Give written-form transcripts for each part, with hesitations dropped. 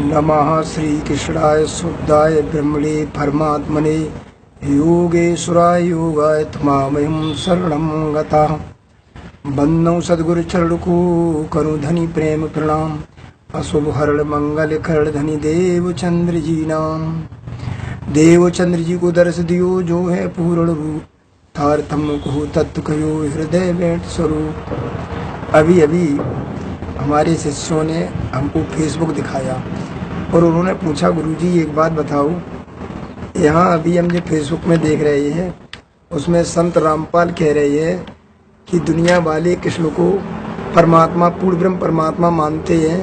नमः श्रीकृष्णाय शुद्धाय ब्रह्मणे परमात्मने योगेश्वराय योगाय तमामयं शरणं गतः। बन्नौ सद्गुरु चरण को करो धनी प्रेम प्रणाम। अशुभ हरण मंगल करण धनी देवचंद्र जी नाम। देवचंद्र जी को दर्श दियो जो है पूर्ण रूप। तारतम को तत्व कहो हृदय बैठ स्वरूप। अभी अभी हमारे शिष्यों ने हमको फेसबुक दिखाया और उन्होंने पूछा, गुरुजी एक बात बताओ, यहाँ अभी हम जो फेसबुक में देख रहे हैं उसमें संत रामपाल कह रहे हैं कि दुनिया वाले कृष्ण को परमात्मा पूर्ण ब्रह्म परमात्मा मानते हैं,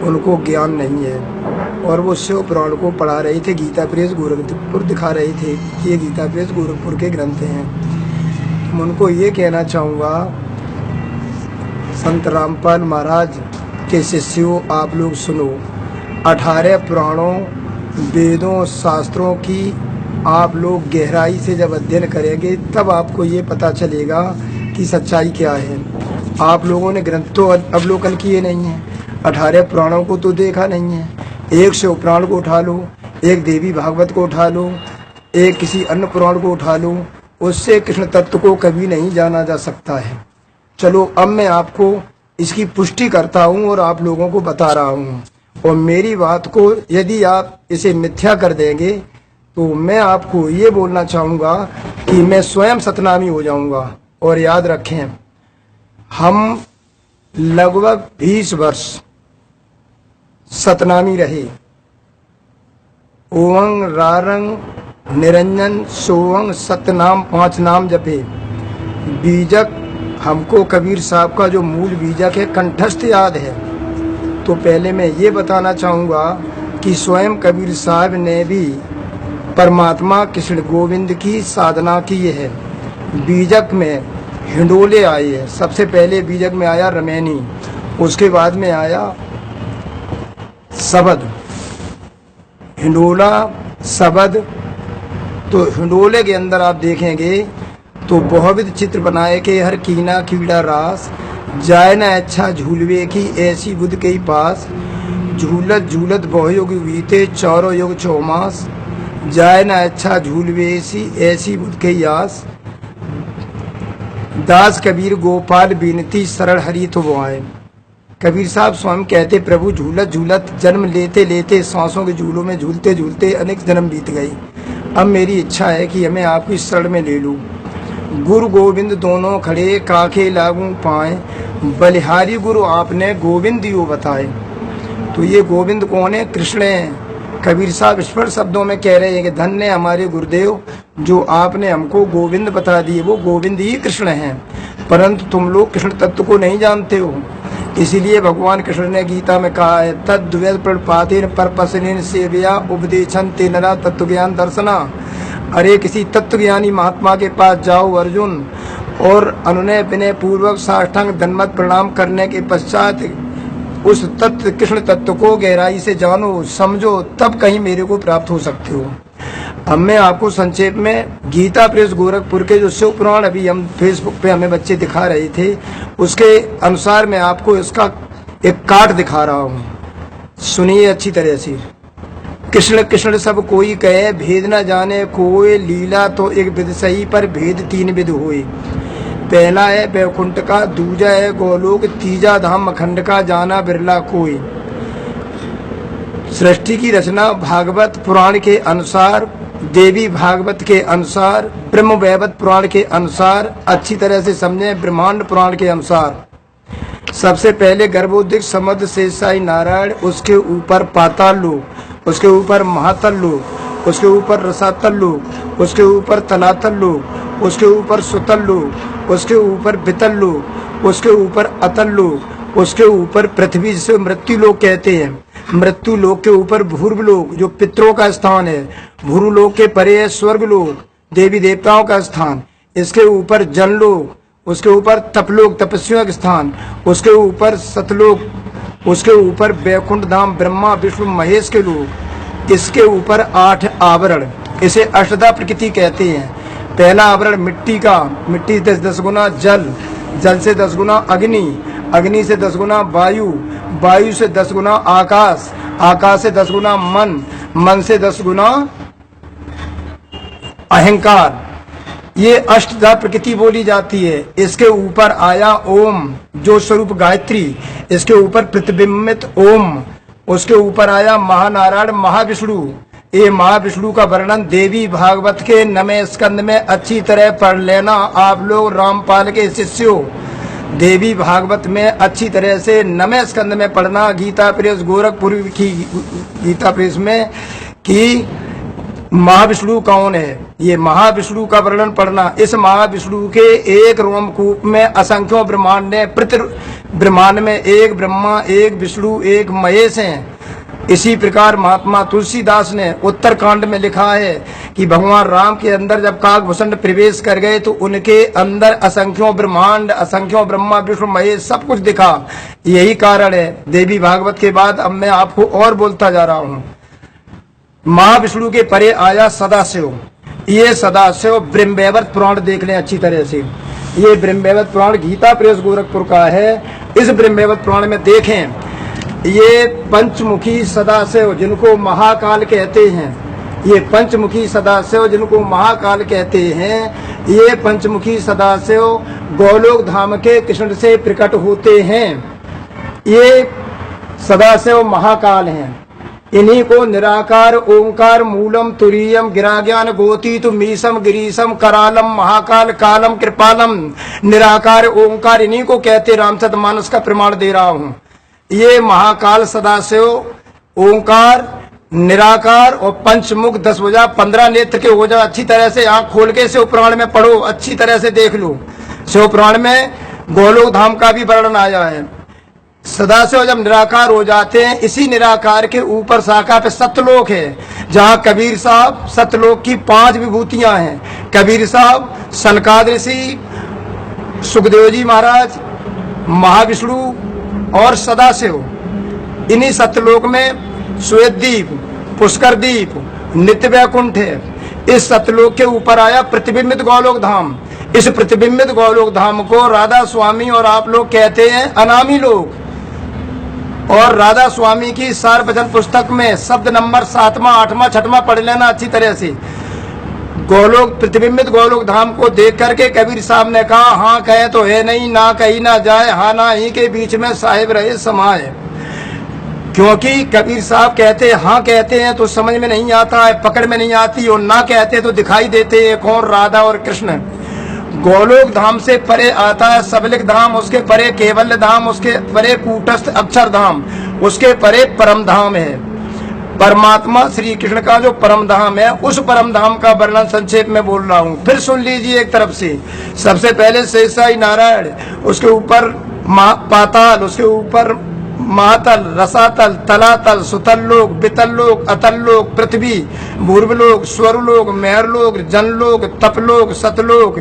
उनको ज्ञान नहीं है। और वो शिव पुराण को पढ़ा रहे थे, गीता प्रेस गोरखपुर दिखा रहे थे कि ये गीता प्रेस गोरखपुर के ग्रंथ हैं। तो मैं उनको ये कहना चाहूँगा, संत रामपाल महाराज के शिष्यों आप लोग सुनो, 18 पुराणों वेदों शास्त्रों की आप लोग गहराई से जब अध्ययन करेंगे तब आपको ये पता चलेगा कि सच्चाई क्या है। आप लोगों ने ग्रंथ तो अवलोकन किए नहीं हैं, 18 पुराणों को तो देखा नहीं है। एक शिव पुराण को उठा लो, एक देवी भागवत को उठा लो, एक किसी अन्य पुराण को उठा लो, उससे कृष्ण तत्व को कभी नहीं जाना जा सकता है। चलो अब मैं आपको इसकी पुष्टि करता हूँ और आप लोगों को बता रहा हूँ, और मेरी बात को यदि आप इसे मिथ्या कर देंगे तो मैं आपको ये बोलना चाहूँगा कि मैं स्वयं सतनामी हो जाऊँगा। और याद रखें, हम लगभग 20 वर्ष सतनामी रहे। ओंग रारंग निरंजन सोहंग सतनाम 5 नाम जपे। बीजक हमको कबीर साहब का जो मूल बीजक है कंठस्थ याद है। तो पहले मैं ये बताना चाहूँगा कि स्वयं कबीर साहब ने भी परमात्मा कृष्ण गोविंद की साधना की है। बीजक में हिंडोले आए हैं। सबसे पहले बीजक में आया रमैनी, उसके बाद में आया सबद, हिंडोला सबद। तो हिंडोले के अंदर आप देखेंगे तो बहुविध चित्र बनाए के हर कीना कीड़ा रास, जाए न अच्छा झूलवे की ऐसी बुद्ध के पास। झूलत झूलत बहुयुग बीते चारों युग 4 मास, जाए न अच्छा झूलवे सी ऐसी बुद्ध के आस। दास कबीर गोपाल बीनती सरल हरि तो बुआए। कबीर साहब स्वयं कहते, प्रभु झूलत झूलत जन्म लेते लेते सांसों के झूलों में झूलते झूलते अनेक जन्म बीत गई। अब मेरी इच्छा है कि हमें आपकी शरण में ले लूं। गुरु गोविंद दोनों खड़े काखे लागू पाए, बलिहारी गुरु आपने गोविंद यो बताए। तो ये गोविंद कौन है? कृष्ण है। कबीर साहब स्पष्ट शब्दों में कह रहे हैं कि धन्य हमारे गुरुदेव जो आपने हमको गोविंद बता दिए, वो गोविंद ही कृष्ण हैं। परंतु तुम लोग कृष्ण तत्व को नहीं जानते हो। इसीलिए भगवान कृष्ण ने गीता में कहा है, तद्वेद प्रणपातेन परपसनेन सेवया उपदेशं ते नरा तत्व ज्ञान दर्शना। अरे किसी तत्व ज्ञानी महात्मा के पास जाओ अर्जुन, और अनुनय विनय पूर्वक साष्टांग दंडवत प्रणाम करने के पश्चात उस तत्व कृष्ण तत्व को गहराई से जानो समझो, तब कहीं मेरे को प्राप्त हो सकते हो। अब मैं आपको संक्षेप में गीता प्रेस गोरखपुर के जो शिव पुराण अभी हम फेसबुक पे हमें बच्चे दिखा रहे थे, उसके अनुसार मैं आपको इसका एक काट दिखा रहा हूँ। सुनिए अच्छी तरह से। कृष्ण कृष्ण सब कोई कहे, भेद न जाने कोई, लीला तो एक विध सही पर भेद 3 विध हुए। पहला है वैकुंठ का, दूजा है गोलोक, तीजा धाम अखंड का, जाना बिरला कोई। सृष्टि की रचना भागवत पुराण के अनुसार, देवी भागवत के अनुसार, ब्रह्म वैवर्त पुराण के अनुसार, अच्छी तरह से समझें ब्रह्मांड पुराण के अनुसार। सबसे पहले गर्भोदिक समुद्र शेषाई नारायण, उसके ऊपर पाताल लोक, उसके ऊपर महातल लोक, उसके ऊपर रसातल लोक, उसके ऊपर तलातल लोक, उसके ऊपर सुतल लोक, उसके ऊपर बितल लोक, उसके ऊपर अतल लोक, उसके ऊपर पृथ्वी जिसे मृत्यु लोक कहते हैं। मृत्यु लोक के ऊपर भूर्व लोक जो पितरों का स्थान है। भूर्व लोक के परे है स्वर्ग लोक, देवी देवताओं का स्थान। इसके ऊपर जन लोक, उसके ऊपर तपलोक तपस्वियों का स्थान, उसके ऊपर सतलोक, उसके ऊपर वैकुंठ धाम ब्रह्मा विष्णु महेश के लोक। इसके ऊपर 8 आवरण, इसे अष्टधा प्रकृति कहते हैं। पहला आवरण मिट्टी का, मिट्टी से 10 गुना जल, जल से 10 गुना अग्नि, अग्नि से 10 गुना वायु, वायु से 10 गुना आकाश, आकाश से 10 गुना मन, मन से 10 गुना अहंकार, ये अष्टधा प्रकृति बोली जाती है। इसके ऊपर आया ओम जो स्वरूप गायत्री, इसके ऊपर प्रतिबिंबित ओम, उसके ऊपर आया महानारायण महाविष्णु। ये महाविष्णु का वर्णन देवी भागवत के 9वें स्कंद में अच्छी तरह पढ़ लेना आप लोग रामपाल के शिष्यों। देवी भागवत में अच्छी तरह से 9वें स्कंद में पढ़ना, गीता प्रेस गोरखपुर की गीता प्रेस में कि महाविष्णु कौन है, ये महाविष्णु का वर्णन पढ़ना। इस महाविष्णु के एक रोमकूप में असंख्यों ब्रह्मांड है। प्रति ब्रह्मांड में एक ब्रह्मा, एक विष्णु, एक महेश हैं। इसी प्रकार महात्मा तुलसीदास ने उत्तरकांड में लिखा है कि भगवान राम के अंदर जब काकभूषण प्रवेश कर गए तो उनके अंदर असंख्यों ब्रह्मांड, असंख्यों ब्रह्मा विष्णु महेश सब कुछ दिखा। यही कारण है देवी भागवत के बाद अब मैं आपको और बोलता जा रहा हूँ। महाविष्णु के परे आया सदाशिव। ये सदाशिव ब्रह्मवैवर्त पुराण देख लें अच्छी तरह से। ये ब्रह्मवैवर्त पुराण गीता प्रेस गोरखपुर का है। इस ब्रह्मवैवर्त पुराण में देखें, ये पंचमुखी सदाशिव जिनको महाकाल कहते हैं, ये पंचमुखी सदाशिव जिनको महाकाल कहते हैं, ये पंचमुखी सदाशिव गोलोक धाम के कृष्ण से प्रकट होते हैं। ये सदाशिव महाकाल हैं। इन्हीं को निराकार ओंकार मूलम तुरीयम गिराज्ञान गोतीत मीसम गिरीशम करालम महाकाल कालम कृपालम निराकार ओंकार, इन्हीं को कहते रामचरितमानस का प्रमाण दे रहा हूँ। ये महाकाल सदाशिव ओंकार निराकार और पंचमुख 10 भुजा 15 नेत्र के हो जाए। अच्छी तरह से आंख खोल के शिव पुराण में पढ़ो, अच्छी तरह से देख लो। शिव पुराण में गोलोक धाम का भी वर्णन आया है। सदाशिव जब निराकार हो जाते हैं, इसी निराकार के ऊपर शाखा पे सतलोक है, जहाँ कबीर साहब सतलोक की 5 विभूतियां हैं। कबीर साहब, सनकादिक ऋषि, सुखदेव जी महाराज, महाविष्णु और सदाशिव, इन्हीं सतलोक में श्वेतदीप, पुष्करदीप, नित्य वैकुंठ है। इस सतलोक के ऊपर आया प्रतिबिंबित गोलोक धाम। इस प्रतिबिंबित गोलोक धाम को राधा स्वामी और आप लोग कहते हैं अनामी लोग। और राधा स्वामी की सार भजन पुस्तक में शब्द नंबर 7वां 8वां 6वां पढ़ लेना अच्छी तरह से। गोलोक प्रतिबिंबित गोलोक धाम को देख करके कबीर साहब ने कहा, हाँ कहे तो है नहीं, ना कही ना जाए, हाँ ना ही के बीच में साहिब रहे समाये। क्योंकि कबीर साहब कहते हाँ कहते हैं तो समझ में नहीं आता है, पकड़ में नहीं आती, और ना कहते तो दिखाई देते हैं कौन राधा और कृष्ण। गोलोक धाम से परे आता है सबलिक धाम, उसके परे केवल धाम, उसके परे कूटस्थ अक्षर धाम, उसके परे परम धाम है। परमात्मा श्री कृष्ण का जो परम धाम है, उस परम धाम का वर्णन संक्षेप में बोल रहा हूँ। फिर सुन लीजिए एक तरफ से। सबसे पहले शेषाई नारायण, उसके ऊपर पाताल, उसके ऊपर महातल, रसातल, तलातल, सुतललोक, बितललोक, अतललोक, पृथ्वी, भूर्वलोक, स्वरलोक, मेहरलोक, जनलोक, तपलोक, सतलोक,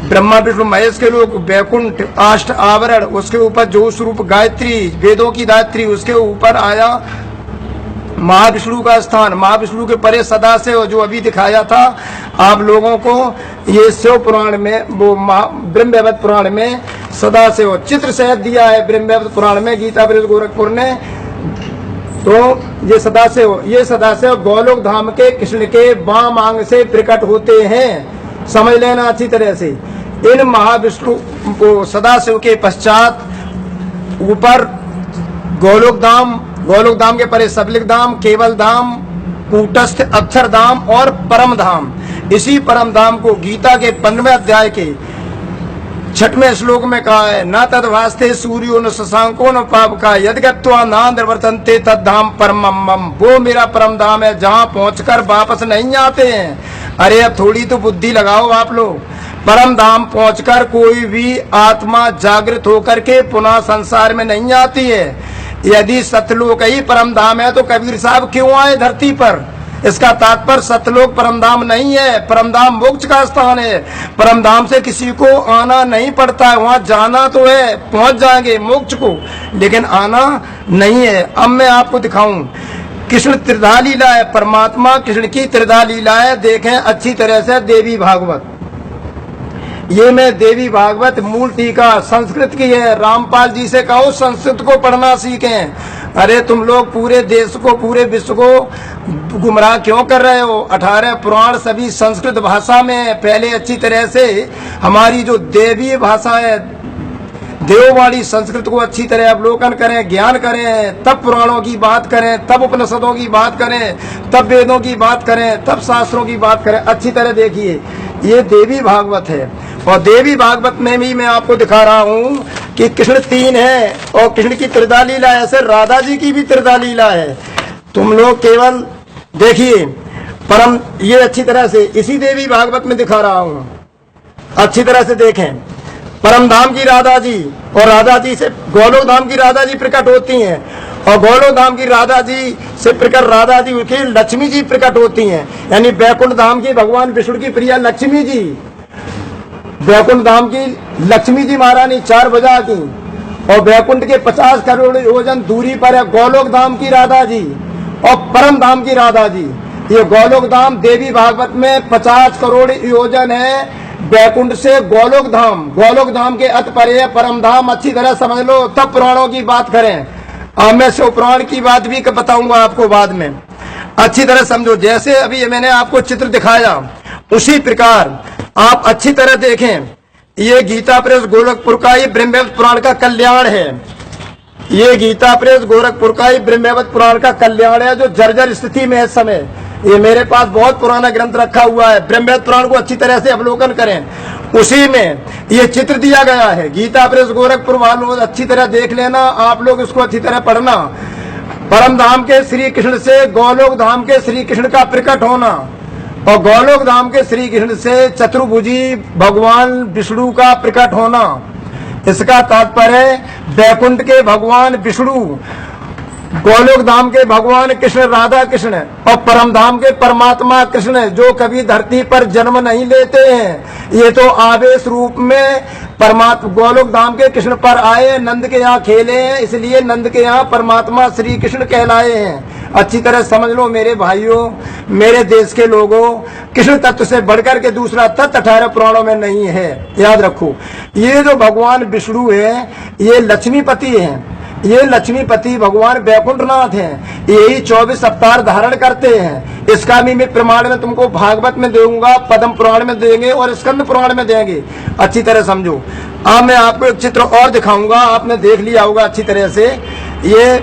ब्रह्मा विष्णु महेश के लोक, वैकुंठ, अष्ट आवरण, उसके ऊपर जो स्वरूप गायत्री, वेदों की गायत्री, उसके ऊपर आया महाविष्णु का स्थान। महाविष्णु के परे सदाशिव जो अभी दिखाया था आप लोगों को, ये शिव पुराण में, वो ब्रह्मवैवर्त पुराण में सदाशिव चित्र सहित दिया है। ब्रह्मवैवर्त पुराण में गीता प्रेस गोरखपुर ने, तो ये सदाशिव गोलोक धाम के कृष्ण के वाम अंग से प्रकट होते हैं। समझ लेना अच्छी तरह से। इन महाविष्णु को सदाशिव के पश्चात ऊपर गोलोक धाम के परे सबलिक धाम, केवल धाम, कूटस्थ अक्षर धाम और परम धाम। इसी परम धाम को गीता के 15वें अध्याय के 6वें श्लोक में कहा है, न तद वास्ते सूर्यो न शशांको न पाप का यद्गत्वा नांद्रवर्तन्ते तद धाम परमम मम। वो मेरा परम धाम है जहाँ पहुंचकर वापस नहीं आते हैं। अरे अब थोड़ी तो बुद्धि लगाओ आप लोग। परम धाम पहुंचकर कोई भी आत्मा जागृत होकर के पुनः संसार में नहीं आती है। यदि सतलोक ही परम धाम है तो कबीर साहब क्यों आए धरती पर? इसका तात्पर्य सतलोक परमधाम नहीं है, परमधाम मोक्ष का स्थान है। परमधाम से किसी को आना नहीं पड़ता है, वहां जाना तो है, पहुंच जाएंगे मोक्ष को, लेकिन आना नहीं है। अब मैं आपको दिखाऊं, कृष्ण त्रिधा लीला है, परमात्मा कृष्ण की त्रिधा लीला है। देखें अच्छी तरह से देवी भागवत। ये मैं देवी भागवत मूल टीका संस्कृत की है। रामपाल जी से कहो संस्कृत को पढ़ना सीखें। अरे तुम लोग पूरे देश को, पूरे विश्व को गुमराह क्यों कर रहे हो? 18 पुराण सभी संस्कृत भाषा में। पहले अच्छी तरह से हमारी जो देवीय भाषा है, देववाणी संस्कृत को अच्छी तरह अवलोकन करें, ज्ञान करें, तब पुराणों की बात करें, तब उपनिषदों की बात करें, तब वेदों की बात करें, तब शास्त्रों की बात करें। अच्छी तरह देखिए, ये देवी भागवत है और देवी भागवत में भी मैं आपको दिखा रहा हूँ कि कृष्ण 3 है और कृष्ण की त्रिधा लीला है, ऐसे राधा जी की भी त्रिधा लीला है। तुम लोग केवल देखिए परम, ये अच्छी तरह से इसी देवी भागवत में दिखा रहा हूँ, अच्छी तरह से देखें। परम धाम की राधा जी और राधा जी से गोलोक धाम की राधा जी प्रकट होती हैं और गोलोक धाम की राधा जी से प्रकट राधा जी की लक्ष्मी जी प्रकट होती हैं। यानी बैकुंठ धाम की भगवान विष्णु की प्रिया लक्ष्मी जी, बैकुंठ धाम की लक्ष्मी जी महारानी 4 भुजा की, और बैकुंठ के 50 करोड़ योजन दूरी पर है गोलोक धाम की राधा जी और परम धाम की राधा जी। ये गोलोक धाम देवी भागवत में 50 करोड़ योजन है बैकुंठ से गोलोक धाम के अत परे है परम धाम। अच्छी तरह समझ लो, तब पुराणों की बात करें। अब मैं शिव पुराण की बात भी बताऊंगा आपको बाद में, अच्छी तरह समझो। जैसे अभी मैंने आपको चित्र दिखाया उसी प्रकार आप अच्छी तरह देखें। ये गीता प्रेस गोरखपुर का ये ब्रह्मवैवर्त पुराण का कल्याण है। ये गीता प्रेस गोरखपुर का ये ब्रह्मवैवर्त पुराण का कल्याण है जो जर्जर स्थिति में है इस समय। ये मेरे पास बहुत पुराना ग्रंथ रखा हुआ है। ब्रह्मवैवर्त पुराण को अच्छी तरह से अवलोकन करें, उसी में ये चित्र दिया गया है। गीता प्रेस गोरखपुर वालों अच्छी तरह देख लेना, आप लोग इसको अच्छी तरह पढ़ना। परम धाम के श्री कृष्ण से गोलोक धाम के श्री कृष्ण का प्रकट होना और गोलोक धाम के श्री कृष्ण से चतुर्भुजी भगवान विष्णु का प्रकट होना। इसका तात्पर्य बैकुंठ के भगवान विष्णु, गोलोक धाम के भगवान कृष्ण राधा कृष्ण और परम धाम के परमात्मा कृष्ण जो कभी धरती पर जन्म नहीं लेते हैं, ये तो आवेश रूप में परमात्मा गोलोक धाम के कृष्ण पर आए, नंद के यहाँ खेले हैं, इसलिए नंद के यहाँ परमात्मा श्री कृष्ण कहलाए हैं। अच्छी तरह समझ लो मेरे भाइयों, मेरे देश के लोगों, कृष्ण तत्व से बढ़कर के दूसरा तत्व 18 पुराणों में नहीं है, याद रखो। ये जो भगवान विष्णु है ये लक्ष्मीपति है, ये लक्ष्मीपति भगवान बैकुंठनाथ हैं, यही 24 अवतार धारण करते हैं। इसका भी मैं प्रमाण में तुमको भागवत में दूंगा, पद्म पुराण में देंगे और स्कंद पुराण में देंगे। अच्छी तरह समझो। अब मैं आपको एक चित्र और दिखाऊंगा, आपने देख लिया होगा अच्छी तरह से। ये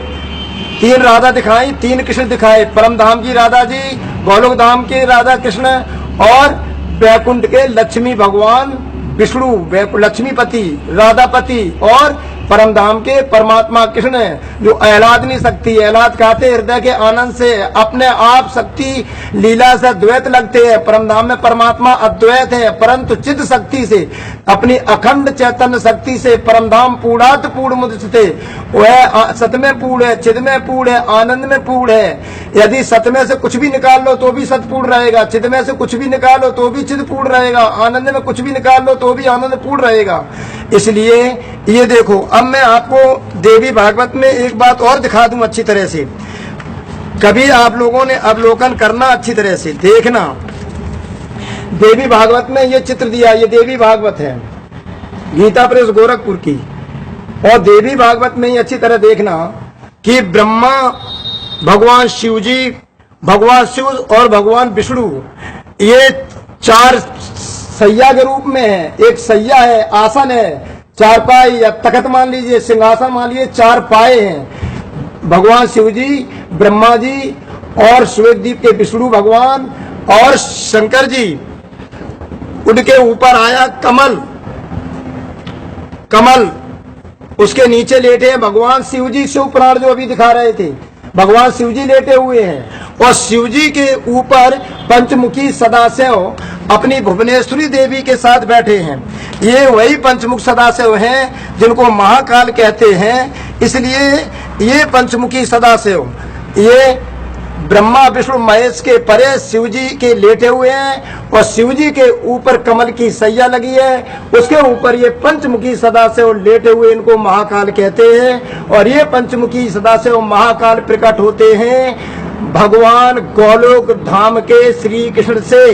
3 राधा दिखाई, 3 कृष्ण दिखाए, परम धाम की राधा जी, गोलोक धाम के राधा कृष्ण और बैकुंठ के लक्ष्मी भगवान विष्णु, लक्ष्मीपति राधापति और परम धाम के परमात्मा कृष्ण जो अहलाद नहीं सकती, अहलाद कहते हृदय के आनंद से अपने आप शक्ति लीला से द्वैत लगते हैं। परम धाम में परमात्मा अद्वैत है, परंतु चिद शक्ति से अपनी अखंड चैतन्य शक्ति से परम धाम पूर्णात पूर्ण मुदते, वह सत में पूर्ण है, चिद में पूर्ण है, आनंद में पूर्ण है। यदि सत में से कुछ भी निकाल लो तो भी सत पूर्ण रहेगा, चिद में से कुछ भी निकालो तो भी चिद पूर्ण रहेगा, आनंद में कुछ भी निकाल लो तो भी आनंद पूर्ण रहेगा। इसलिए ये देखो, अब मैं आपको देवी भागवत में एक बात और दिखा दूं अच्छी तरह से, कभी आप लोगों ने अवलोकन करना, अच्छी तरह से देखना। देवी भागवत में ये चित्र दिया, ये देवी भागवत है गीता प्रेस गोरखपुर की, और देवी भागवत में ही अच्छी तरह देखना कि ब्रह्मा, भगवान शिव जी, भगवान शिव और भगवान विष्णु ये 4 सैया के रूप में है। एक सैया है, आसन है, 4 पाए या तखत मान लीजिए, सिंहासन मान लीजिए, 4 पाए हैं। भगवान शिव जी, ब्रह्मा जी और श्वेतद्वीप के विष्णु भगवान और शंकर जी, उनके ऊपर आया कमल, कमल उसके नीचे लेटे हैं भगवान शिव जी। शिव पुराण जो अभी दिखा रहे थे, भगवान शिव जी लेटे हुए हैं और शिव जी के ऊपर पंचमुखी सदाशिव अपनी भुवनेश्वरी देवी के साथ बैठे हैं। ये वही पंचमुख सदाशिव हैं जिनको महाकाल कहते हैं। इसलिए ये पंचमुखी सदाशिव ये ब्रह्मा विष्णु महेश के परे शिव जी के लेटे हुए हैं और शिव जी के ऊपर कमल की सैया लगी है, उसके ऊपर ये पंचमुखी सदाशिव लेटे हुए, इनको महाकाल कहते हैं। और ये पंचमुखी सदाशिव महाकाल प्रकट होते हैं भगवान गोलोक धाम के श्री कृष्ण से।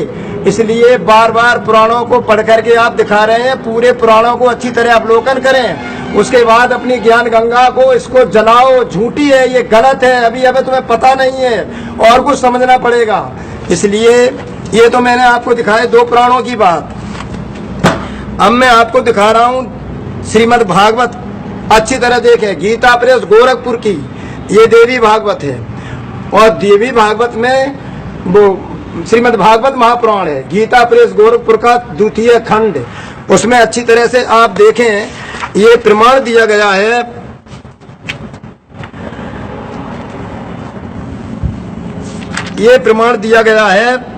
इसलिए बार बार पुराणों को पढ़ करके आप दिखा रहे हैं, पूरे पुराणों को अच्छी तरह अवलोकन करें उसके बाद अपनी ज्ञान गंगा को इसको जलाओ, झूठी है, ये गलत है, अभी तुम्हें पता नहीं है और कुछ समझना पड़ेगा। इसलिए ये तो मैंने आपको दिखाए 2 पुराणों की बात। अब मैं आपको दिखा रहा हूँ श्रीमद् भागवत, अच्छी तरह देखें। गीता प्रेस गोरखपुर की ये देवी भागवत है, और देवी भागवत में वो श्रीमद् भागवत महापुराण है। गीता प्रेस गोरखपुर का 2य खंड, उसमें अच्छी तरह से आप देखें, ये प्रमाण दिया गया है। ये प्रमाण दिया गया है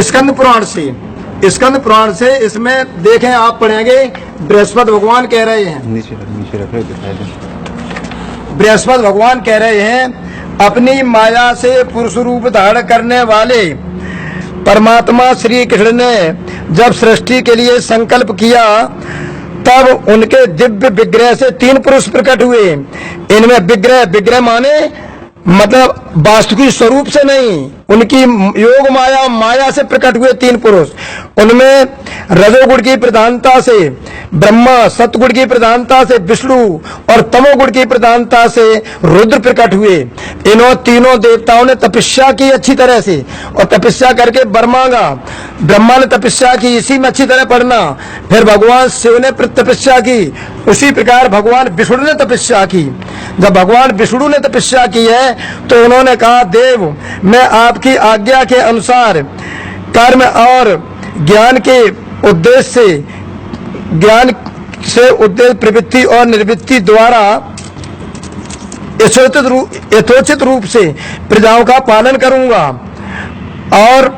स्कंद पुराण से। स्कंद पुराण से इसमें देखें, आप पढ़ेंगे, बृहस्पति भगवान कह रहे हैं, बृहस्पति भगवान कह रहे हैं, अपनी माया से पुरुष रूप धारण करने वाले परमात्मा श्री कृष्ण ने जब सृष्टि के लिए संकल्प किया, तब उनके दिव्य विग्रह से 3 पुरुष प्रकट हुए। इनमें विग्रह माने मतलब वास्तविक स्वरूप से नहीं, उनकी योग माया से प्रकट हुए 3 पुरुष। उनमें रजोगुण की प्रधानता से ब्रह्मा, सतगुण की प्रधानता से विष्णु और तमोगुण की प्रधानता से रुद्र प्रकट हुए। इन्हों तीनों देवताओं ने तपस्या की अच्छी तरह से, और तपस्या करके ब्रह्मा ने तपस्या की, इसी में अच्छी तरह पढ़ना। फिर भगवान शिव ने तपस्या की, उसी प्रकार भगवान विष्णु ने तपस्या की। जब भगवान विष्णु ने तपस्या की है तो उन्होंने कहा, देव, मैं आपकी आज्ञा के अनुसार कर्म और ज्ञान के उद्देश्य उद्देश्य प्रवृत्ति और निर्वृत्ति द्वारा यथोचित रूप से प्रजाओं का पालन करूंगा, और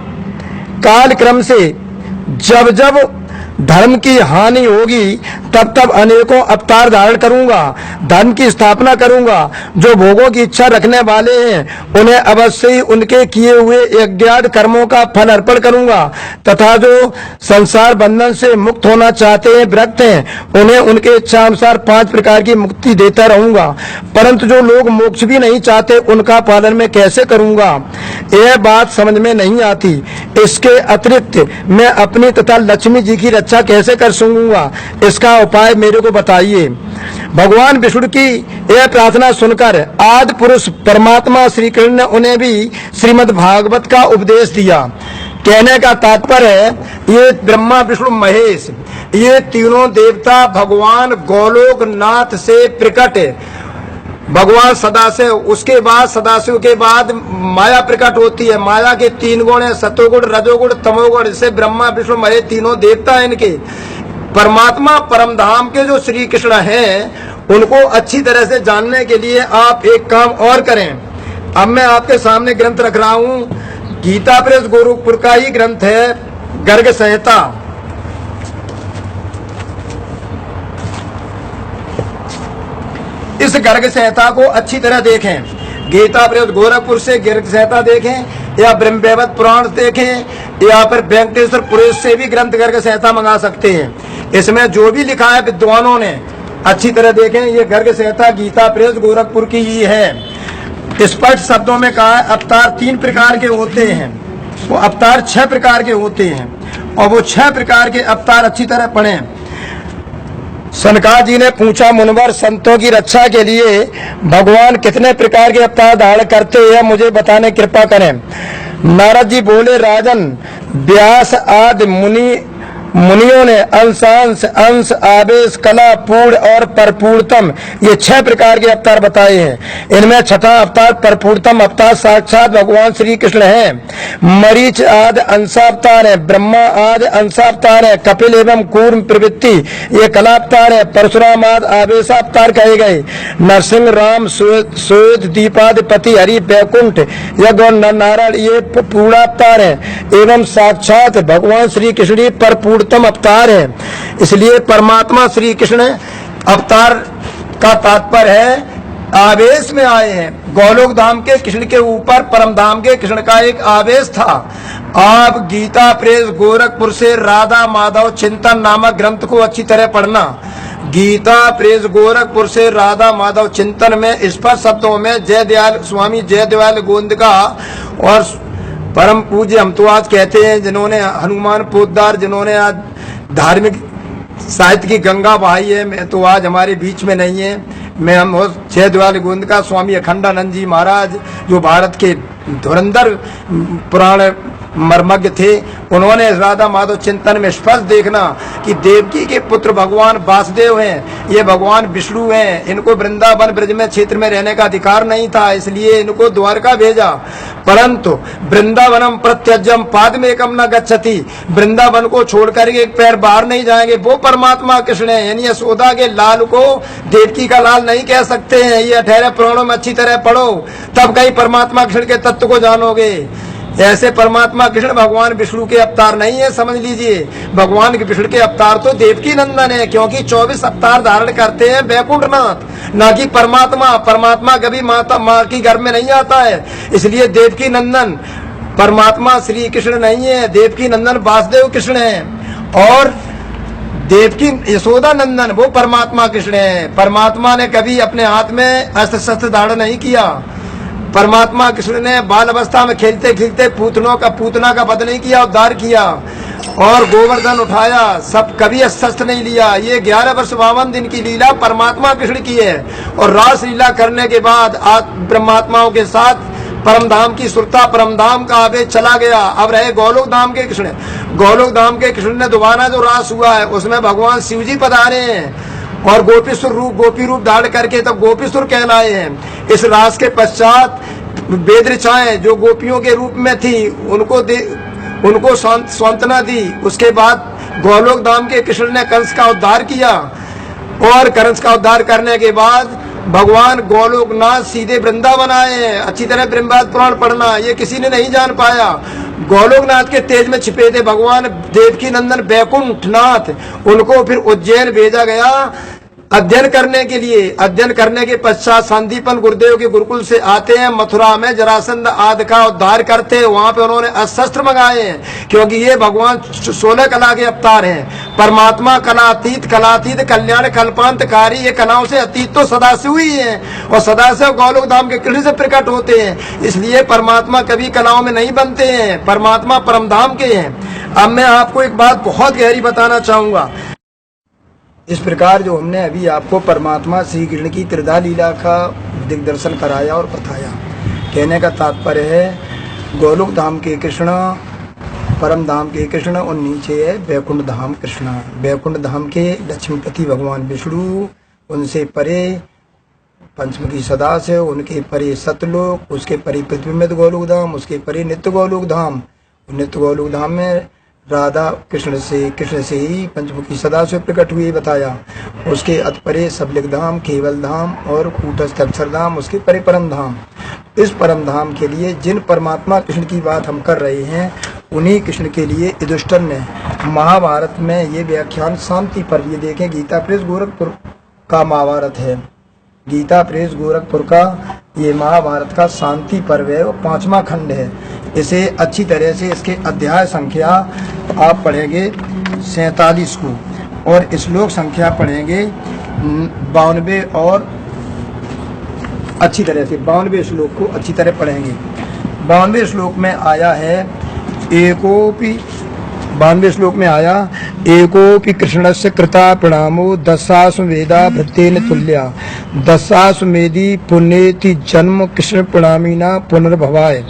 काल क्रम से जब जब धर्म की हानि होगी तब तब अनेकों अवतार धारण करूंगा, धर्म की स्थापना करूंगा। जो भोगों की इच्छा रखने वाले हैं उन्हें अवश्य ही उनके किए हुए यज्ञादि कर्मों का फल अर्पण करूंगा, तथा जो संसार बंधन से मुक्त होना चाहते हैं, विरक्त हैं, उन्हें उनके इच्छा अनुसार 5 प्रकार की मुक्ति देता रहूंगा। परंतु जो लोग मोक्ष भी नहीं चाहते, उनका पालन मैं कैसे करूंगा? यह बात समझ में नहीं आती। इसके अतिरिक्त मैं अपनी तथा लक्ष्मी जी की रक्षा कैसे कर सकूंगा? इसका उपाय मेरे को बताइए। भगवान विष्णु की यह प्रार्थना सुनकर आदि पुरुष परमात्मा श्री कृष्ण ने उन्हें भी श्रीमद् भागवत का उपदेश दिया। कहने का तात्पर्य है, ये ब्रह्मा विष्णु महेश, ये तीनों देवता भगवान गोलोकनाथ से प्रकट है। भगवान सदाशिव, उसके बाद सदाशिव के बाद माया प्रकट होती है। माया के 3 गुण है, सतोगुण, रजोगुण, तमोगुण। इससे ब्रह्मा विष्णु महेश तीनों देवता हैं। इनके परमात्मा परम धाम के जो श्री कृष्ण हैं, उनको अच्छी तरह से जानने के लिए आप एक काम और करें। अब मैं आपके सामने ग्रंथ रख रहा हूं, गीता प्रेस गोरखपुर का ही ग्रंथ है, गर्ग संहिता। इस गर्ग संहिता को अच्छी तरह देखें। गीता प्रेस गोरखपुर से गर्ग संहिता देखें, या ब्रह्मवैवर्त पुराण देखें, या फिर वेंकटेश्वर पुरेश से भी ग्रंथ गर्ग संहिता मंगा सकते हैं। इसमें जो भी लिखा है विद्वानों ने अच्छी तरह देखें। ये गर्ग संहिता गीता प्रेस गोरखपुर की ही है। स्पष्ट शब्दों में कहा है, अवतार 3 प्रकार के होते हैं, वो अवतार 6 प्रकार के होते हैं, और वो 6 प्रकार के अवतार अच्छी तरह पढ़ें। सनकादिक जी ने पूछा, मुनिवर, संतों की रक्षा के लिए भगवान कितने प्रकार के अवतार धारण करते हैं, मुझे बताने कृपा करें। नारद जी बोले, राजन, व्यास आदि मुनियों ने अंश, आवेश, कला, पूर्ण और परपूर्णतम, ये 6 प्रकार के अवतार बताए हैं। इनमें छठा अवतार परपूर्णतम अवतार साक्षात भगवान श्री कृष्ण हैं। मरीच आदि अंशावतार है, ब्रह्मा आदि अंशावतार है, कपिल एवं कूर्म प्रवृत्ति ये कला अवतार है, परशुराम आदि आवेशावतार कहे गए, नरसिंह, राम, श्वेत दीपाधिपति, हरि, वैकुंठ, यज्ञ और नारायण ये पूर्णावतार है, एवं साक्षात भगवान श्री कृष्ण परपूर्ण उत्तम अवतार है। इसलिए परमात्मा श्री कृष्ण अवतार का तात्पर्य है आवेश में आए हैं। गोलोक धाम के कृष्ण के ऊपर परम धाम के कृष्ण का एक आवेश था। आप गीता प्रेस गोरखपुर से राधा माधव चिंतन नामक ग्रंथ को अच्छी तरह पढ़ना। गीता प्रेस गोरखपुर से राधा माधव चिंतन में स्पष्ट शब्दों में स्वामी जयदयाल गोविंद का और परम पूज्य हम तो आज कहते हैं, जिन्होंने हनुमान पोद्दार, जिन्होंने आज धार्मिक साहित्य की गंगा बहाई है। मैं तो आज हमारे बीच में नहीं है। मैं हम छह द्वार गोविंद का स्वामी अखंडानंद जी महाराज, जो भारत के धुरंधर पुराण मर्मज्ञ थे, उन्होंने राधा माधव चिंतन में स्पष्ट देखना कि देवकी के पुत्र भगवान वासुदेव हैं, ये भगवान विष्णु हैं। इनको वृंदावन ब्रज में क्षेत्र में रहने का अधिकार नहीं था, इसलिए इनको द्वारका भेजा। परंतु वृंदावनम प्रत्यज्यम पादमेकम न गच्छति, वृंदावन को छोड़कर एक पैर बाहर नहीं जाएंगे। वो परमात्मा कृष्ण है, यानी यशोदा के लाल को देवकी का लाल नहीं कह सकते हैं। ये 18 पुराणों में अच्छी तरह पढ़ो, तब कहीं परमात्मा कृष्ण के तत्व को जानोगे। ऐसे परमात्मा कृष्ण भगवान विष्णु के अवतार नहीं है, समझ लीजिए। भगवान के विष्णु के अवतार तो देवकी नंदन है, क्योंकि 24 अवतार धारण करते हैं वैकुंठनाथ, ना कि परमात्मा। परमात्मा कभी माता माँ की गर्भ में नहीं आता है, इसलिए देवकी नंदन परमात्मा श्री कृष्ण नहीं है, देवकी नंदन वासुदेव कृष्ण है। और देवकी यशोदा नंदन वो परमात्मा कृष्ण है। परमात्मा ने कभी अपने हाथ में अस्त्र शस्त्र धारण नहीं किया। परमात्मा कृष्ण ने बाल अवस्था में खेलते खेलते पूतना का वध नहीं किया, उद्धार किया और गोवर्धन उठाया, सब कभी शस्त्र नहीं लिया। ये 11 वर्ष 52 दिन की लीला परमात्मा कृष्ण की है। और रास लीला करने के बाद ब्रह्मात्माओं के साथ परम धाम की सुरता, परम धाम का आवेश चला गया। अब रहे गोलोक धाम के कृष्ण। गोलोक धाम के कृष्ण ने दोबारा जो रास हुआ है, उसमें भगवान शिव जी पधारे हैं और गोपीसुर रूप, गोपी रूप धारण करके तब गोपीसुर कहलाए हैं। इस रास के पश्चात वेद ऋचाएं जो गोपियों के रूप में थी, उनको सांत्वना दी। उसके बाद गोलोक धाम के कृष्ण ने कंस का उद्धार किया और कंस का उद्धार करने के बाद भगवान गोलोकनाथ सीधे वृंदावन आए। अच्छी तरह ब्रह्मवाद पुराण पढ़ना, ये किसी ने नहीं जान पाया। गोलोकनाथ के तेज में छिपे थे भगवान देवकी नंदन वैकुंठनाथ। उनको फिर उज्जैन भेजा गया अध्ययन करने के लिए। अध्ययन करने के पश्चात संदीपन गुरुदेव के गुरुकुल से आते हैं, मथुरा में जरासंध आदि का उद्धार करते हैं। वहां पे उन्होंने अस्त्र मंगाए हैं, क्योंकि ये भगवान 16 कला के अवतार हैं। परमात्मा कलातीत, कलातीत कल्याण कल्पांतकारी, ये कलाओं से अतीत तो सदाशिव ही है और सदाशिव गोलोक धाम के कृष्ण से प्रकट होते हैं। इसलिए परमात्मा कभी कलाओं में नहीं बनते हैं, परमात्मा परम धाम के हैं। अब मैं आपको एक बात बहुत गहरी बताना चाहूंगा। इस प्रकार जो हमने अभी आपको परमात्मा श्री कृष्ण की त्रिधा लीला का दिग्दर्शन कराया और बताया, कहने का तात्पर्य है गोलोक धाम के कृष्ण, परम धाम के कृष्ण और नीचे है वैकुंठ धाम कृष्ण। वैकुंठ धाम के लक्ष्मीपति भगवान विष्णु, उनसे परे पंचमुखी सदाशिव, उनके परे सतलोक, उसके परे पृथ्वीमृत गोलोक धाम, उसके परे नित्य गोलोक धाम। नित्य गोलोक धाम में राधा कृष्ण से ही पंचमुखी सदाशिव प्रकट हुए बताया। उसके अतपरे सबलिक धाम, केवल धाम और कूटस्थ अक्षरधाम, उसके परे परम धाम। इस परम धाम के लिए जिन परमात्मा कृष्ण की बात हम कर रहे हैं, उन्हीं कृष्ण के लिए युधिष्ठिर ने महाभारत में ये व्याख्यान शांति पर, ये देखें गीता प्रेस गोरखपुर का महाभारत है, गीता प्रेस गोरखपुर का ये महाभारत का शांति पर्व है, वो 5वां खंड है। इसे अच्छी तरह से इसके अध्याय संख्या आप पढ़ेंगे 47 को और श्लोक संख्या पढ़ेंगे 92 और अच्छी तरह से 92 श्लोक को अच्छी तरह पढ़ेंगे। 92 श्लोक में आया है एकोपि 92 श्लोक में आया एकोपि कृष्णस्य कृता प्रणामो दशाश्वमेधा भृतेन तुल्या दशाश्वमेधी पुण्येति जन्म कृष्ण प्रणामीना पुनर्भवाय।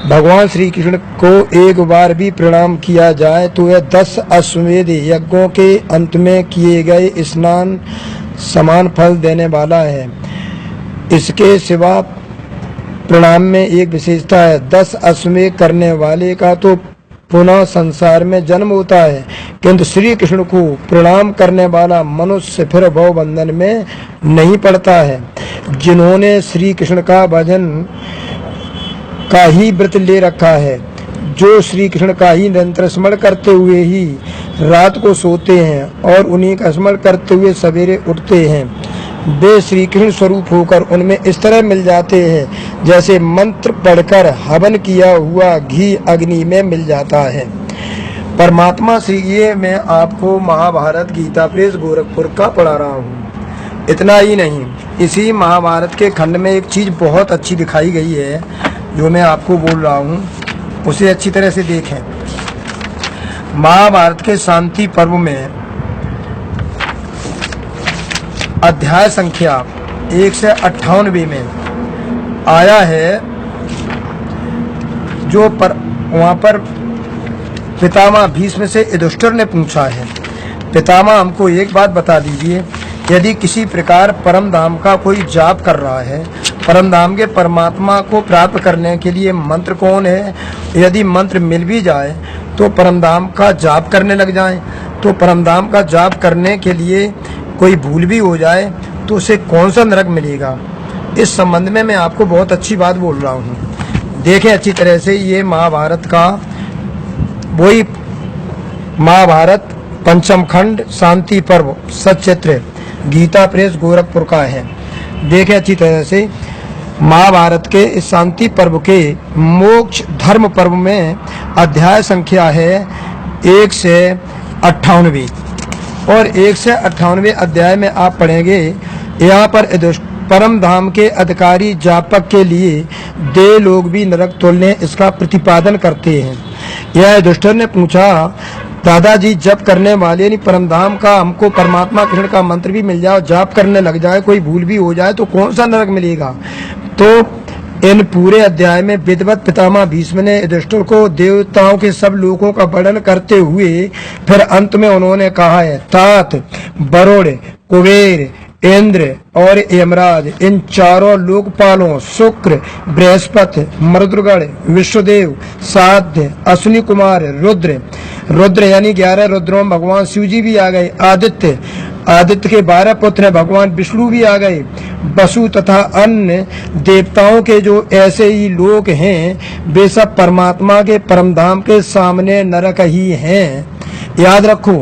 भगवान श्री कृष्ण को एक बार भी प्रणाम किया जाए तो यह 10 अश्वमेध यज्ञों के अंत में किए गए स्नान समान फल देने वाला है। इसके सिवा प्रणाम में एक विशेषता है, 10 अश्वमेध करने वाले का तो पुनः संसार में जन्म होता है, किंतु श्री कृष्ण को प्रणाम करने वाला मनुष्य फिर भव बंधन में नहीं पड़ता है। जिन्होंने श्री कृष्ण का भजन का ही व्रत ले रखा है, जो श्री कृष्ण का ही निरंतर स्मरण करते हुए ही रात को सोते हैं और उन्हीं का स्मरण करते हुए सवेरे उठते हैं, वे श्री कृष्ण स्वरूप होकर उनमें इस तरह मिल जाते हैं जैसे मंत्र पढ़कर हवन किया हुआ घी अग्नि में मिल जाता है। परमात्मा श्री, ये मैं आपको महाभारत गीता प्रेस गोरखपुर का पढ़ा रहा हूँ। इतना ही नहीं, इसी महाभारत के खंड में एक चीज बहुत अच्छी दिखाई गई है, जो मैं आपको बोल रहा हूँ उसे अच्छी तरह से देखें। महाभारत के शांति पर्व में अध्याय संख्या 198 में आया है, जो वहाँ पर पितामह भीष्म से युधिष्ठिर ने पूछा है, पितामह हमको एक बात बता दीजिए, यदि किसी प्रकार परम धाम का कोई जाप कर रहा है, परम धाम के परमात्मा को प्राप्त करने के लिए मंत्र कौन है? यदि मंत्र मिल भी जाए तो परम धाम का जाप करने लग जाए, तो परम धाम का जाप करने के लिए कोई भूल भी हो जाए तो उसे कौन सा नरक मिलेगा? इस संबंध में मैं आपको बहुत अच्छी बात बोल रहा हूँ। देखें अच्छी तरह से, ये महाभारत का वही महाभारत पंचम खंड शांति पर्व सचित्र गीता प्रेस गोरखपुर का है। देखें अच्छी तरह से, महाभारत के इस शांति पर्व के मोक्ष धर्म पर्व में अध्याय संख्या है 198 और 198वें अध्याय में आप पढ़ेंगे, यहाँ पर परम धाम के अधिकारी जापक के लिए देव लोग भी नरक तुल्य इसका प्रतिपादन करते हैं। यह युधिष्ठिर ने पूछा, दादाजी जप करने वाले यानी परम धाम का हमको परमात्मा कृष्ण का मंत्र भी मिल जाए, जाप करने लग जाए, कोई भूल भी हो जाए तो कौन सा नरक मिलेगा? तो इन पूरे अध्याय में विधिवत पितामह भीष्म ने युधिष्ठिर को देवताओं के सब लोगों का वर्णन करते हुए फिर अंत में उन्होंने कहा है, तात, वरुण, कुबेर, इंद्र और यमराज, इन चारों लोकपालों शुक्र, बृहस्पति, मरुद्रगण, विश्वदेव, साध्य, अश्विनी कुमार, रुद्र यानी 11 रुद्रों में भगवान शिव जी भी आ गए, आदित्य के 12 पुत्र हैं, भगवान विष्णु भी आ गए, वसु तथा अन्य देवताओं के जो ऐसे ही लोग हैं वे सब परमात्मा के परमधाम के सामने नरक ही हैं। याद रखो,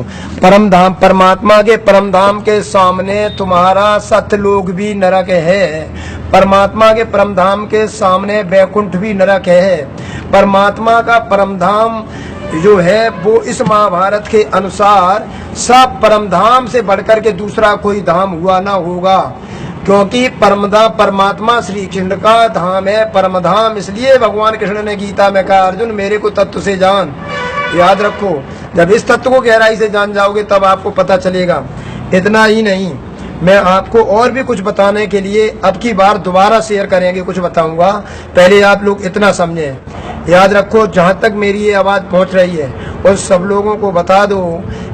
परम धाम परमात्मा के परम धाम के सामने तुम्हारा सतलोक भी नरक है, परमात्मा के परम धाम के सामने वैकुंठ भी नरक है। परमात्मा का परम धाम जो है वो इस महाभारत के अनुसार सब परम धाम से बढ़कर के दूसरा कोई धाम हुआ ना होगा, क्योंकि परमधाम परमात्मा श्री कृष्ण का धाम है। परम धाम इसलिए भगवान कृष्ण ने गीता में कहा, अर्जुन मेरे को तत्व से जान। याद रखो, जब इस तत्व को गहराई से जान जाओगे तब आपको पता चलेगा। इतना ही नहीं, मैं आपको और भी कुछ बताने के लिए अब की बार दोबारा शेयर करेंगे, कुछ बताऊंगा, पहले आप लोग इतना समझें। याद रखो, जहाँ तक मेरी ये आवाज़ पहुँच रही है और सब लोगों को बता दो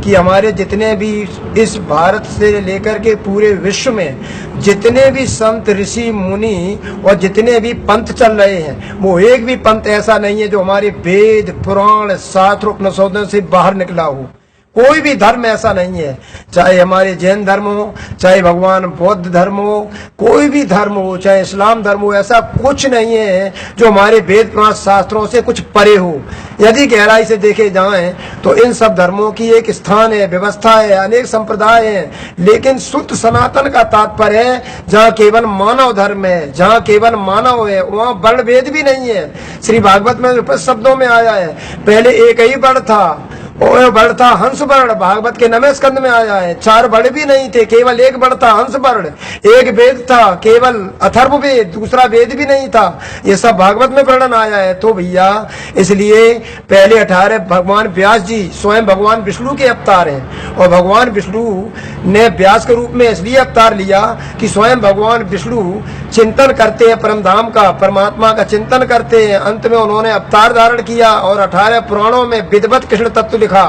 कि हमारे जितने भी इस भारत से लेकर के पूरे विश्व में जितने भी संत ऋषि मुनि और जितने भी पंथ चल रहे हैं, वो एक भी पंथ ऐसा नहीं है जो हमारे वेद पुराण शास्त्र उपनिषदों से बाहर निकला हो। कोई भी धर्म ऐसा नहीं है, चाहे हमारे जैन धर्म हो, चाहे भगवान बौद्ध धर्म हो, कोई भी धर्म हो, चाहे इस्लाम धर्म हो, ऐसा कुछ नहीं है जो हमारे वेद पुराण शास्त्रों से कुछ परे हो। यदि गहराई से देखे जाएं तो इन सब धर्मों की एक स्थान है, व्यवस्था है, अनेक संप्रदाय हैं, लेकिन शुद्ध सनातन का तात्पर्य है जहाँ केवल मानव धर्म है, जहाँ केवल मानव है, वहाँ वर्ण भेद भी नहीं है। श्री भागवत में शब्दों में आया है, पहले एक ही वर्ण था, और वर्ण था हंस वर्ण। भागवत के 9वें स्कंद में आया है, 4 वर्ण भी नहीं थे, केवल एक वर्ण था हंस वर्ण। एक वेद था केवल अथर्व वेद, दूसरा वेद भी नहीं था। ये सब भागवत में वर्णन आया है। तो भैया इसलिए पहले 18 भगवान व्यास जी स्वयं भगवान विष्णु के अवतार हैं, और भगवान विष्णु ने व्यास के रूप में इसलिए अवतार लिया कि स्वयं भगवान विष्णु चिंतन करते हैं परम धाम का, परमात्मा का चिंतन करते हैं। अंत में उन्होंने अवतार धारण किया और 18 पुराणों में विधिवत कृष्ण तत्व लिखा,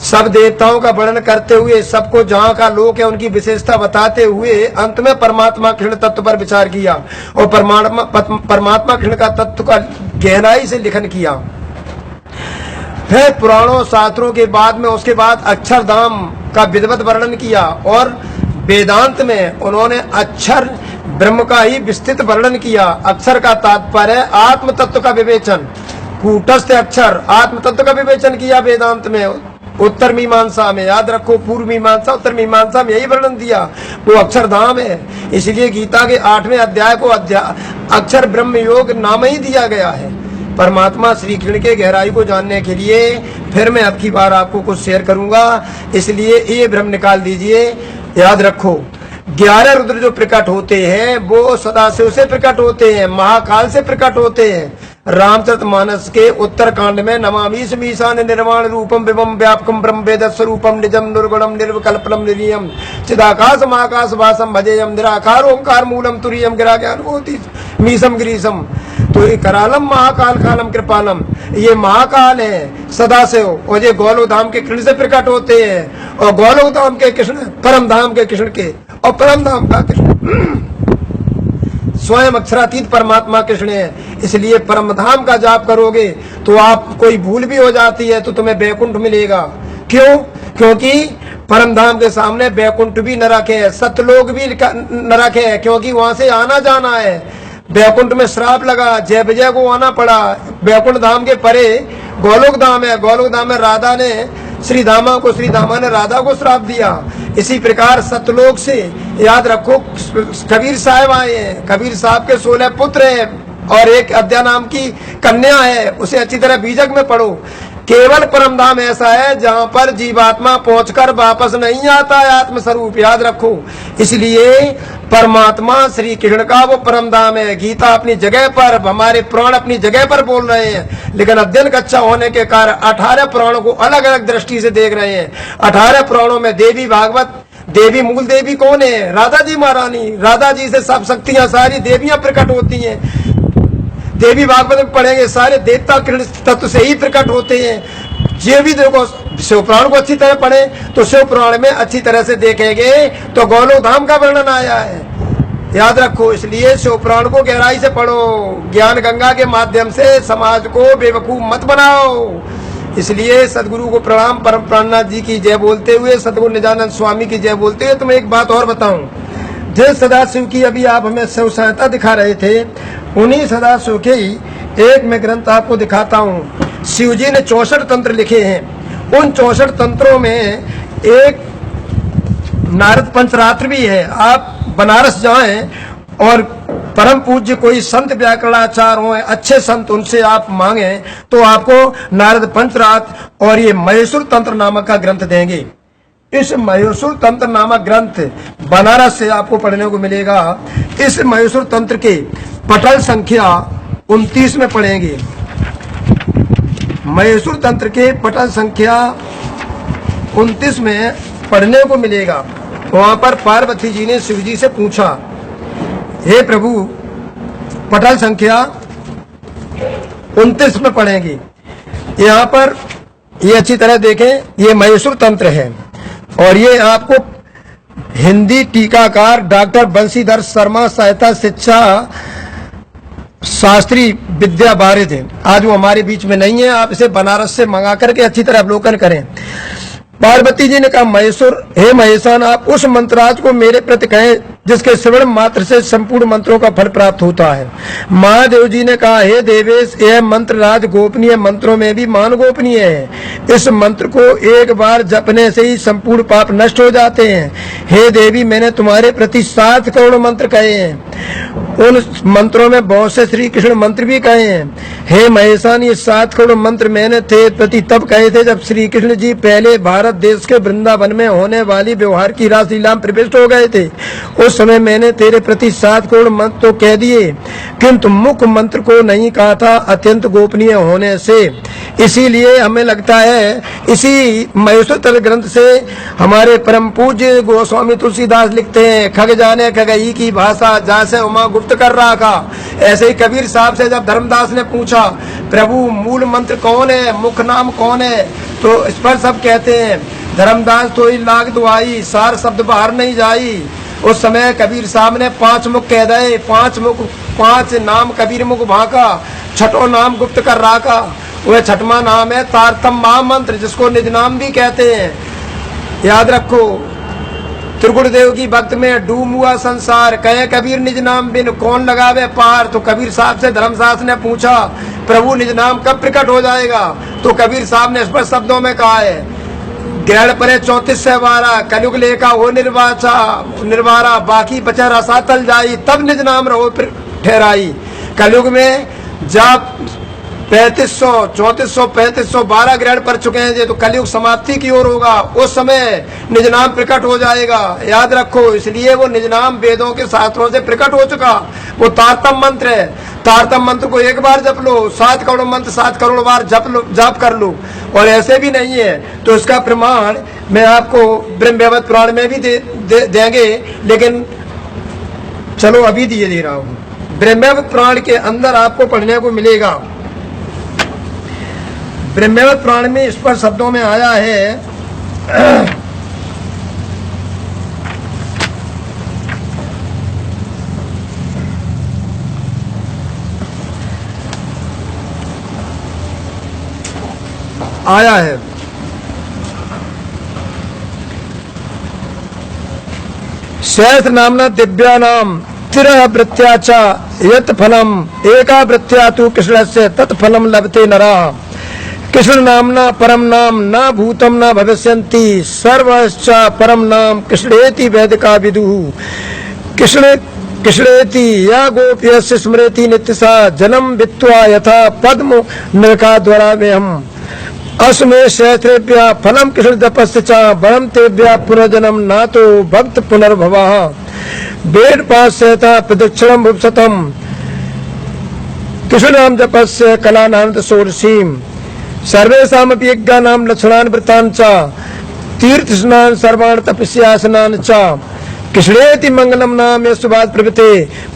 सब देवताओं का वर्णन करते हुए, सबको जहाँ का लोक है उनकी विशेषता बताते हुए अंत में परमात्मा कृष्ण तत्व पर विचार किया और परमात्मा कृष्ण का तत्व का गहराई से लिखन किया। फिर पुराणों शास्त्रों के बाद में उसके बाद अक्षरधाम का विधिवत वर्णन किया और वेदांत में उन्होंने अक्षर ब्रह्म का ही विस्तृत वर्णन किया। अक्षर का तात्पर्य आत्म तत्व का विवेचन, कूटस्थ अक्षर आत्म तत्व का विवेचन किया वेदांत में। उत्तर मीमांसा में, याद रखो, पूर्व मीमांसा उत्तर मीमांसा में यही वर्णन दिया, वो अक्षरधाम है। इसलिए गीता के 8वें अध्याय को अक्षर ब्रह्म योग नाम ही दिया गया है। परमात्मा श्री कृष्ण के गहराई को जानने के लिए फिर मैं अब की बार आपको कुछ शेयर करूंगा, इसलिए ये भ्रम निकाल दीजिए। याद रखो, 11 रुद्र जो प्रकट होते हैं वो सदाशिव से प्रकट होते हैं, महाकाल से प्रकट होते हैं। रामचरितमानस के उत्तरकांड में नमामि ईशान निर्वाण रूपम विभम व्यापकम ब्रह्म वेद स्वरूपम निजम निर्गुणम निर्विकल्पम निर्यम चिदाकाश महाकाश भासम भजेयम निराकार ओंकार मूलम तुरीयम गिरा ज्ञान मीसम गिरीशम। तो ये करालम महाकाल कालम कृपालम, ये महाकाल है सदाशिव, और ये गोलोक धाम के कृष्ण से प्रकट होते हैं, और गोलोक धाम के कृष्ण परम धाम के कृष्ण के, और परम धाम का कृष्ण स्वयं अक्षरातीत परमात्मा कृष्ण है। इसलिए परम धाम का जाप करोगे तो आप कोई भूल भी हो जाती है तो तुम्हें बैकुंठ मिलेगा। क्यों? क्योंकि परम धाम के सामने बैकुंठ भी नरक है, सतलोक भी नरक है, क्योंकि वहां से आना जाना है। बैकुंठ में श्राप लगा, जय विजय को आना पड़ा। बैकुंठ धाम के परे गोलोक धाम है, गोलोक धाम में राधा ने श्री धामा को, श्री धामा ने राधा को श्राप दिया। इसी प्रकार सतलोक से याद रखो कबीर साहब आए हैं, कबीर साहब के 16 पुत्र हैं और एक अद्या नाम की कन्या है, उसे अच्छी तरह बीजक में पढ़ो। केवल परम धाम ऐसा है जहां पर जीवात्मा पहुंचकर वापस नहीं आता है आत्म स्वरूप, याद रखो। इसलिए परमात्मा श्री कृष्ण का वो परम धाम है। गीता अपनी जगह पर, हमारे पुराण अपनी जगह पर बोल रहे हैं, लेकिन अध्ययन कच्चा होने के कारण 18 पुराणों को अलग अलग दृष्टि से देख रहे हैं। 18 पुराणों में देवी भागवत, देवी मूल देवी कौन है? राधा जी महारानी। राधा जी से सब शक्तियां, सारी देवियां प्रकट होती हैं। देवी भागवत में पढ़ेंगे सारे देवता कृष्ण तत्व से ही प्रकट होते हैं। जे भी देखो शिव पुराण को अच्छी तरह पढ़े तो शिव पुराण में अच्छी तरह से देखेंगे तो गोलोक धाम का वर्णन आया है, याद रखो। इसलिए शिव पुराण को गहराई से पढ़ो, ज्ञान गंगा के माध्यम से समाज को बेवकूफ मत बनाओ। इसलिए सदगुरु को प्रणाम, परम प्राणनाथ जी की जय बोलते हुए, सदगुरु निजानंद स्वामी की जय बोलते हुए तुम्हें एक बात और बताऊं। जिस सदाशिव की अभी आप हमें शिव सहायता दिखा रहे थे, उन्हीं सदाशिव के ही एक मैं ग्रंथ आपको दिखाता हूँ। शिव जी ने 64 तंत्र लिखे हैं। उन 64 तंत्रों में एक नारद पंचरात्र भी है। आप बनारस जाएं और परम पूज्य कोई संत व्याकरणाचार्य हो, अच्छे संत, उनसे आप मांगे तो आपको नारद पंचरात्र और ये महेश्वर तंत्र नामक का ग्रंथ देंगे। इस महेश्वर तंत्र नामक ग्रंथ बनारस से आपको पढ़ने को मिलेगा। इस महेश्वर तंत्र के पटल संख्या 29 में पढ़ेंगे। महेश्वर तंत्र के पटल संख्या 29 में पढ़ने को मिलेगा। वहां पर पार्वती जी ने शिव जी से पूछा, हे प्रभु, पटल संख्या 29 में पढ़ेंगे। यहाँ पर ये अच्छी तरह देखें, ये महेश्वर तंत्र है और ये आपको हिंदी टीकाकार डॉक्टर बंशीधर शर्मा सहायता शिक्षा शास्त्री विद्या वारिद है। आज वो हमारे बीच में नहीं है, आप इसे बनारस से मंगा करके अच्छी तरह अवलोकन करें। पार्वती जी ने कहा, महेश्वर, हे महेशान, आप उस मंत्राज को मेरे प्रति कहें जिसके श्रवण मात्र से संपूर्ण मंत्रों का फल प्राप्त होता है। महादेव जी ने कहा, हे देवेश, यह मंत्र राज गोपनीय मंत्रों में भी मान गोपनीय है। इस मंत्र को एक बार जपने से ही संपूर्ण पाप नष्ट हो जाते हैं। हे देवी, मैंने तुम्हारे प्रति 7 करोड़ मंत्र कहे हैं। उन मंत्रों में बहुत से श्री कृष्ण मंत्र भी कहे हैं। हे महेशान, ये 7 करोड़ मंत्र मैंने तेरे प्रति तब कहे थे जब श्री कृष्ण जी पहले भारत देश के वृंदावन में होने वाली व्यवहार की रासलीला में प्रविष्ट हो गए थे। उस समय मैंने तेरे प्रति 7 करोड़ मंत्र तो कह दिए, किंतु मुख्य मंत्र को नहीं कहा था, अत्यंत गोपनीय होने से। इसीलिए हमें लगता है इसी महेश्वर ग्रंथ से हमारे परम पूज्य गोस्वामी तुलसीदास लिखते हैं, खग जाने खगई की भाषा जैसे उमा गुप्त कर रहा था। ऐसे ही कबीर साहब से जब धर्मदास ने पूछा, प्रभु मूल मंत्र कौन है, मुख्य नाम कौन है, तो इस पर सब कहते हैं, धर्मदास तो ही लाग दुआई, सार शब्द बाहर नहीं जाई। उस समय कबीर साहब ने 5 मुख कह दे, 5 नाम कबीर मुख भाका, छठो नाम गुप्त कर राका। वह छठवां नाम है तारतम महामंत्र, जिसको निज नाम भी कहते हैं। याद रखो, त्रिगुण देव की भक्त में डूब हुआ संसार, कहे कबीर निज नाम बिन कौन लगावे पार। तो कबीर साहब से धर्मदास ने पूछा, प्रभु निज नाम कब प्रकट हो जाएगा? तो कबीर साहब ने स्पष्ट शब्दों में कहा है, ग्रहण परे 34 से 12, कलयुग लेखा हो निर्वारा, बाकी बचा रसा तल जाई, तब निज नाम रहो ठहराई। कलयुग में जब 3500, 3400, 3500, 12 ग्रहण पर चुके हैं, तो कलयुग समाप्ति की ओर होगा। उस समय निज नाम प्रकट हो जाएगा, याद रखो। इसलिए वो निज नाम वेदों के शास्त्रों से प्रकट हो चुका, वो तारतम मंत्र है। तारतम मंत्र को एक बार जप लो, 7 करोड़ मंत्र 7 करोड़ बार जाप कर लो। और ऐसे भी नहीं है तो इसका प्रमाण मैं आपको ब्रह्मवैवर्त पुराण में भी देंगे, लेकिन चलो अभी दे रहा हूं। ब्रह्मवैवर्त पुराण के अंदर आपको पढ़ने को मिलेगा। ब्रह्मवैवर्त पुराण में इस पर शब्दों में आया है, आया है सहस्र नामना दिव्या नाम तिरह वृत्त्याचा यत फलम एका वृत्त्या तु कृष्णस्य तत्फलम लभते नरा। कृष्ण नामना परम नाम न भूतम न भविष्यन्ति सर्वश्च परम नाम कृष्णेति वैदिका विदुः। कृष्णेति या गोप्यस्य स्मृति नित्यसा जन्म वित्वा यथा पद्म नरका द्वारा में हम अस्मे सहस्रेभ्य फलम कृष्ण तपस्य च बरम तेभ्य पुनर्जन्म न तो भक्त पुनर्भवः। वेद पास सहता प्रदक्षिणम भुवसतम कृष्ण नाम जपस्य कला नानंद षोडशीम सर्वेषामपि यज्ञानां लक्षणानि व्रतानि च तीर्थ स्नान सर्वाण तपस्यासनानि च कृष्णेति मंगलम नाम यशुभात प्रभृते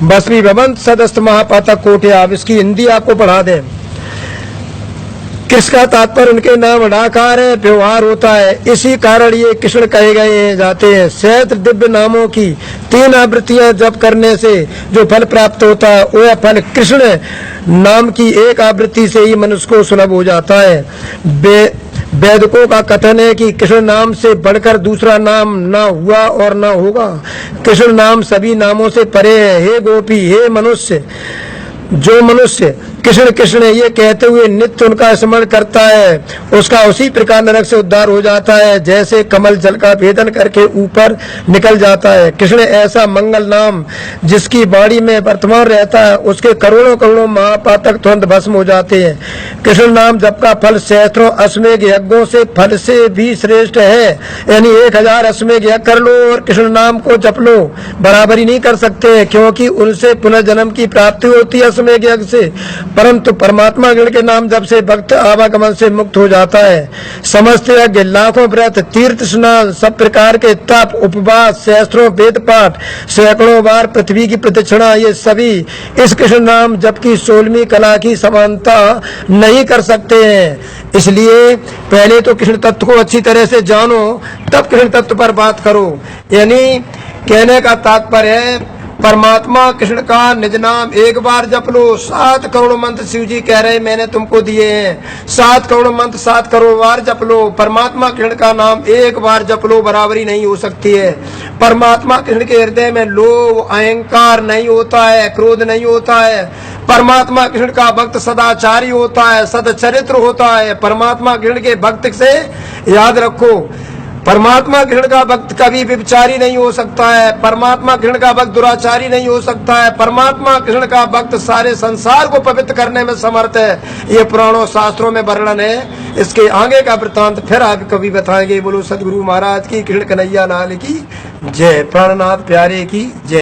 भस्मी भवंत सदस्त महापातक कोट्या। इसकी हिंदी आपको पढ़ा दें। कृष्ण का तात्पर्य उनके नाम अडाकार है, व्यवहार होता है, इसी कारण ये कृष्ण कहे गए जाते हैं। सहस्त्र दिव्य नामों की 3 आवृत्तियां जप करने से जो फल प्राप्त होता है वह फल कृष्ण नाम की 1 आवृत्ति से ही मनुष्य को सुलभ हो जाता है। वैदिकों का कथन है कि कृष्ण नाम से बढ़कर दूसरा नाम न हुआ और न होगा। कृष्ण नाम सभी नामों से परे है। हे गोपी, हे मनुष्य, जो मनुष्य कृष्ण कृष्ण ये कहते हुए नित्य उनका स्मरण करता है उसका उसी प्रकार नरक से उद्धार हो जाता है जैसे कमल जल का भेदन करके ऊपर निकल जाता है। कृष्ण ऐसा मंगल नाम जिसकी वाणी में वर्तमान रहता है, उसके करोड़ों करोड़ों महापातक तुरंत भस्म हो जाते हैं। कृष्ण नाम जप का फल सहस्त्रों अश्वमेघ यज्ञों से फल से भी श्रेष्ठ है। यानी 1000 अश्वमेघ यज्ञ कर लो और कृष्ण नाम को जप लो, बराबरी नहीं कर सकते, क्योंकि उनसे पुनर्जन्म की प्राप्ति होती है अश्वमेघ यज्ञ से। परंतु परमात्मा गण के नाम जप से भक्त आवागमन से मुक्त हो जाता है। समस्त यज्ञ, लाखों व्रत, तीर्थ स्नान, सब प्रकार के तप, उपवास, सहस्त्रों वेद पाठ, सैकड़ों बार पृथ्वी की प्रदक्षिणा, ये सभी इस कृष्ण नाम जप की 16वीं कला की समानता नहीं कर सकते हैं। इसलिए पहले तो कृष्ण तत्व को अच्छी तरह से जानो, तब कृष्ण तत्व पर बात करो। यानी कहने का तात्पर्य है परमात्मा कृष्ण का निज नाम 1 बार जप लो। 7 करोड़ मंत्र शिव जी कह रहे मैंने तुमको दिए हैं, 7 करोड़ मंत्र 7 करोड़ बार जप लो। परमात्मा कृष्ण का नाम 1 बार जप लो, बराबरी नहीं हो सकती है। परमात्मा कृष्ण के हृदय में लोभ अहंकार नहीं होता है, क्रोध नहीं होता है। परमात्मा कृष्ण का भक्त सदाचारी होता है, सदचरित्र होता है। परमात्मा कृष्ण के भक्त से याद रखो, परमात्मा कृष्ण का भक्त कभी व्यभिचारी नहीं हो सकता है। परमात्मा कृष्ण का भक्त दुराचारी नहीं हो सकता है। परमात्मा कृष्ण का भक्त सारे संसार को पवित्र करने में समर्थ है। ये पुराणों शास्त्रों में वर्णन है। इसके आगे का वृत्तांत फिर आप कभी बताएंगे। बोलो सदगुरु महाराज की, कृष्ण कन्हैया लाल की जय, प्राणनाथ प्यारे की जय।